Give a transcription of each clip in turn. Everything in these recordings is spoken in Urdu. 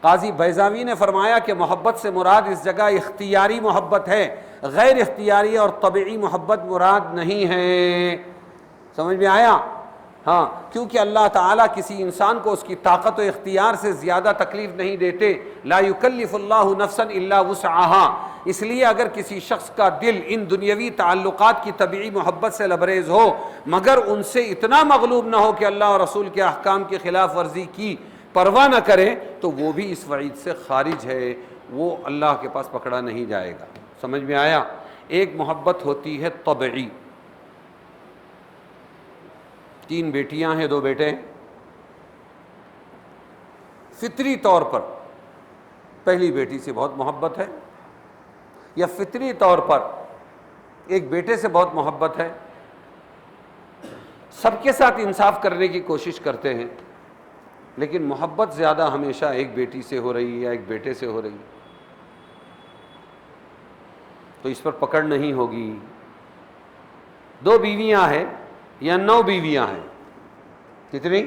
قاضی بیضاوی نے فرمایا کہ محبت سے مراد اس جگہ اختیاری محبت ہے، غیر اختیاری اور طبعی محبت مراد نہیں ہے۔ سمجھ میں آیا؟ ہاں، کیونکہ اللہ تعالیٰ کسی انسان کو اس کی طاقت و اختیار سے زیادہ تکلیف نہیں دیتے، لا یکلف اللہ نفسا الا وسعها، اس لیے اگر کسی شخص کا دل ان دنیاوی تعلقات کی طبعی محبت سے لبریز ہو مگر ان سے اتنا مغلوب نہ ہو کہ اللہ اور رسول کے احکام کی خلاف ورزی کی پرواہ نہ کرے، تو وہ بھی اس وعید سے خارج ہے، وہ اللہ کے پاس پکڑا نہیں جائے گا۔ سمجھ میں آیا؟ ایک محبت ہوتی ہے طبعی، 3 بیٹیاں ہیں 2 بیٹے ہیں، فطری طور پر پہلی بیٹی سے بہت محبت ہے، یا فطری طور پر ایک بیٹے سے بہت محبت ہے، سب کے ساتھ انصاف کرنے کی کوشش کرتے ہیں، لیکن محبت زیادہ ہمیشہ ایک بیٹی سے ہو رہی ہے یا ایک بیٹے سے ہو رہی ہے، تو اس پر پکڑ نہیں ہوگی۔ 2 بیویاں ہیں یا 9 بیویاں ہیں، کتنی؟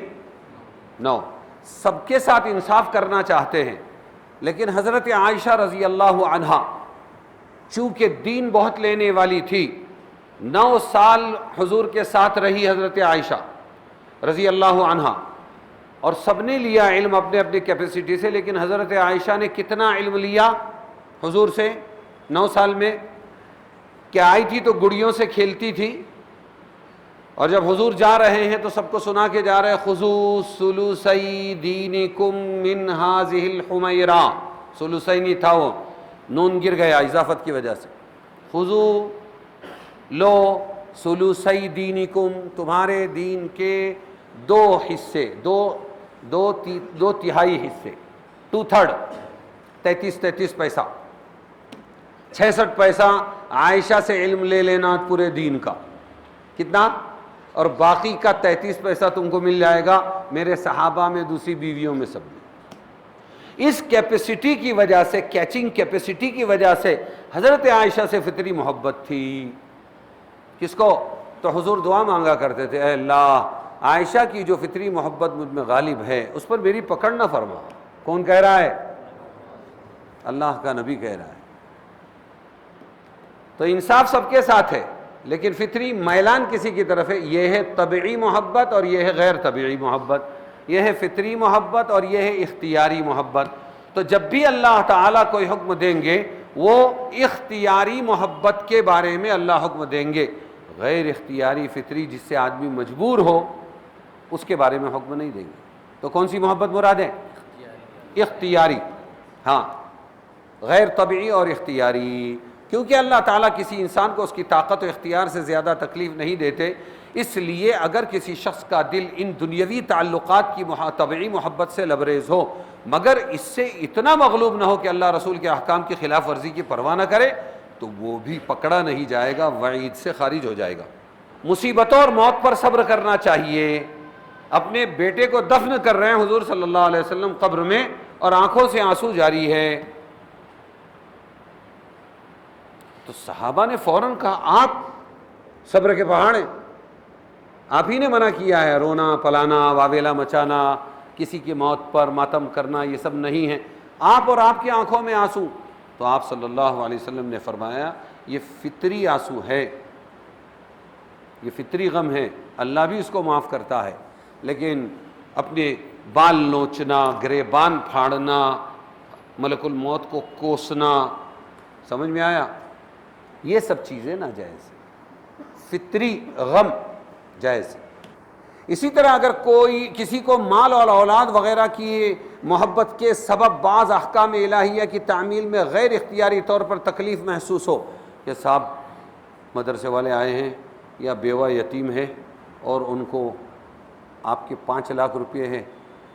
9، سب کے ساتھ انصاف کرنا چاہتے ہیں، لیکن حضرت عائشہ رضی اللہ عنہا چونکہ دین بہت لینے والی تھی، 9 سال حضور کے ساتھ رہی حضرت عائشہ رضی اللہ عنہا، اور سب نے لیا علم اپنے اپنے کیپیسٹی سے، لیکن حضرت عائشہ نے کتنا علم لیا حضور سے 9 سال میں؟ کہ آئی تھی تو گڑیوں سے کھیلتی تھی، اور جب حضور جا رہے ہیں تو سب کو سنا کے جا رہے ہیں، خذوا ثلثی دینکم من ہذہ الحمیرہ، ثلثینی تھا وہ، نون گر گیا اضافت کی وجہ سے، خذوا لو ثلثی دینکم، تمہارے دین کے 2 حصے، دو تہائی حصے، 2/3، 33 پیسہ، 66 پیسہ عائشہ سے علم لے لینا پورے دین کا، کتنا؟ اور باقی کا 33 پیسہ تم کو مل جائے گا میرے صحابہ میں، دوسری بیویوں میں، سب میں۔ اس کیپیسٹی کی وجہ سے، کیچنگ کیپیسٹی کی وجہ سے حضرت عائشہ سے فطری محبت تھی۔ کس کو؟ تو حضور دعا مانگا کرتے تھے، اے اللہ عائشہ کی جو فطری محبت مجھ میں غالب ہے اس پر میری پکڑ نہ فرما۔ کون کہہ رہا ہے؟ اللہ کا نبی کہہ رہا ہے۔ تو انصاف سب کے ساتھ ہے، لیکن فطری میلان کسی کی طرف ہے، یہ ہے طبعی محبت اور یہ ہے غیر طبعی محبت، یہ ہے فطری محبت اور یہ ہے اختیاری محبت۔ تو جب بھی اللہ تعالیٰ کوئی حکم دیں گے وہ اختیاری محبت کے بارے میں اللہ حکم دیں گے، غیر اختیاری فطری جس سے آدمی مجبور ہو اس کے بارے میں حکم نہیں دیں گے۔ تو کون سی محبت مراد ہے؟ اختیاری، ہاں، غیر طبعی اور اختیاری، کیونکہ اللہ تعالیٰ کسی انسان کو اس کی طاقت و اختیار سے زیادہ تکلیف نہیں دیتے، اس لیے اگر کسی شخص کا دل ان دنیاوی تعلقات کی طبعی محبت سے لبریز ہو مگر اس سے اتنا مغلوب نہ ہو کہ اللہ رسول کے احکام کی خلاف ورزی کی پرواہ نہ کرے، تو وہ بھی پکڑا نہیں جائے گا، وعید سے خارج ہو جائے گا۔ مصیبتوں اور موت پر صبر کرنا چاہیے۔ اپنے بیٹے کو دفن کر رہے ہیں حضور صلی اللہ علیہ وسلم قبر میں اور آنکھوں سے آنسو جاری ہے، تو صحابہ نے فوراً کہا آپ صبر کے پہاڑ ہیں، آپ ہی نے منع کیا ہے، رونا پلانا واویلا مچانا، کسی کی موت پر ماتم کرنا، یہ سب نہیں ہے، آپ اور آپ کی آنکھوں میں آنسو۔ تو آپ صلی اللہ علیہ وسلم نے فرمایا یہ فطری آنسو ہے، یہ فطری غم ہے، اللہ بھی اس کو معاف کرتا ہے، لیکن اپنے بال نوچنا، گریبان پھاڑنا، ملک الموت کو کوسنا، سمجھ میں آیا؟ یہ سب چیزیں ناجائز ہیں، فطری غم جائز ہے۔ اسی طرح اگر کوئی کسی کو مال اور اولاد وغیرہ کی محبت کے سبب بعض احکام الہیہ کی تعمیل میں غیر اختیاری طور پر تکلیف محسوس ہو، کہ صاحب مدرسے والے آئے ہیں یا بیوہ یتیم ہے اور ان کو آپ کے 5 لاکھ روپے ہیں،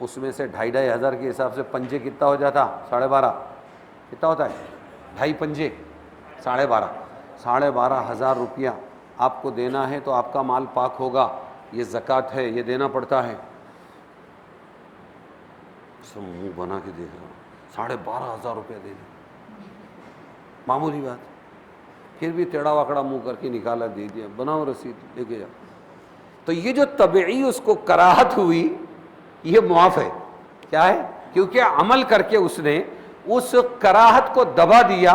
اس میں سے 2,500 ہزار کے حساب سے پنجے کتنا ہو جاتا؟ 12.5 کتنا ہوتا ہے؟ 2.5 پنجے 12.5 ہزار روپیہ آپ کو دینا ہے، تو آپ کا مال پاک ہوگا، یہ زکوٰۃ ہے، یہ دینا پڑتا ہے۔ سب منہ بنا کے دیکھ رہا ہوں، 12.5 روپیہ دینا معمولی بات، پھر بھی ٹیڑھا واکڑا منہ کر کے نکالا، دے دیا، بناؤ رسید لے کے جاؤ۔ تو یہ جو طبعی اس کو کراہت ہوئی یہ معاف ہے، کیا ہے؟ کیونکہ عمل کر کے اس نے اس کراہت کو دبا دیا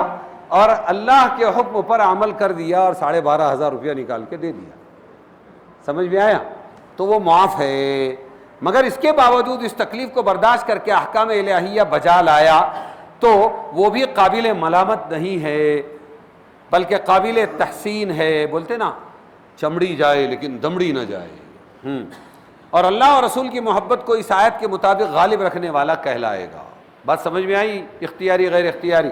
اور اللہ کے حکم پر عمل کر دیا اور 12,500 روپیہ نکال کے دے دیا. سمجھ میں آیا؟ تو وہ معاف ہے. مگر اس کے باوجود اس تکلیف کو برداشت کر کے احکام الہیہ بجا لایا تو وہ بھی قابل ملامت نہیں ہے بلکہ قابل تحسین ہے. بولتے نا چمڑی جائے لیکن دمڑی نہ جائے. اور اللہ اور رسول کی محبت کو اس آیت کے مطابق غالب رکھنے والا کہلائے گا. بات سمجھ میں آئی؟ اختیاری غیر اختیاری.